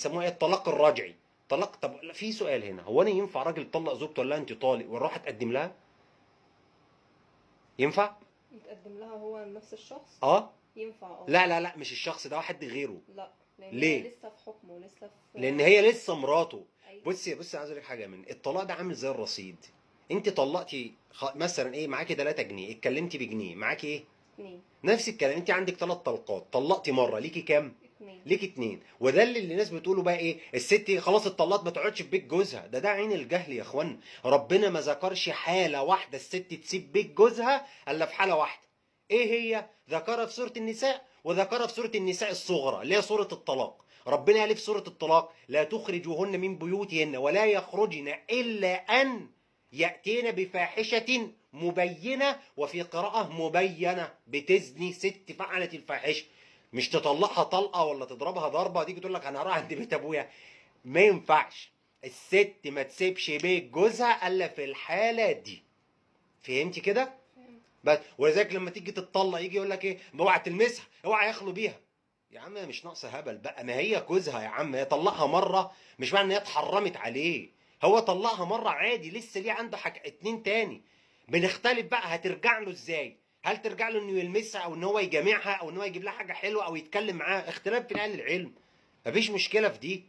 بيسموها ايه؟ الطلاق الرجعي. طلاق. طب في سؤال هنا، هو انا ينفع راجل يطلق زوجته ولا انت طالق ونروح اتقدم لها؟ ينفع؟ يتقدم لها هو نفس الشخص؟ اه. ينفع اه. لا لا لا، مش الشخص ده، واحد غيره. لا، لان هي ليه؟ لسه في حكمه، لسه في. لان هي لسه مراته. أيوة. بصي عايز اقول لك حاجه، من الطلاق ده عامل زي الرصيد. انت طلقتي مثلا ايه، معاكي 3 جنيه، اتكلمتي بجنيه، معاكي ايه؟ 2. نفس الكلام، انت عندك 3 طلقات، طلقتي مره ليكي كام؟ 2. ليكي 2. وده اللي الناس بتقوله بقى ايه، الست خلاص اتطلقت ما تقعدش في بيت جوزها. ده عين الجهل يا اخوان. ربنا ما ذكرش حاله واحده الست تسيب بيت جوزها الا في حاله واحده. ايه هي؟ ذكرها في سوره النساء، وذكرها في سوره النساء الصغرى اللي هي سوره الطلاق. ربنا قال في سوره الطلاق: لا تخرجوهن من بيوتهن ولا يخرجن الا ان يأتين بفاحشة مبينة، وفي قراءة مبينة، بتزني ست فعلت الفاحشة. مش تطلقها طلقة ولا تضربها ضربة تيجي تقول لك أنا هروح عند بيت أبويا. ما ينفعش. الست ما تسيبش بيت جوزها إلا في الحالة دي. فهمتي كده؟ فهمت. بس ولذلك لما تيجي تتطلق يجي يقول لك ايه، اوعى تلمسها، اوعى يخلو بيها. يا عم مش ناقصه هبل بقى، ما هي جوزها يا عم، هي طلقها مره مش معنى ان هي اتحرمت عليه. هو طلقها مره عادي، لسه ليه عنده 2 تاني. بنختلف بقى هترجع له ازاي؟ هل ترجع له انه يلمسها، او ان هو يجامعها، او ان هو يجيب لها حاجه حلوه، او يتكلم معاها؟ اختلاف بين اهل العلم. مفيش مشكله في دي.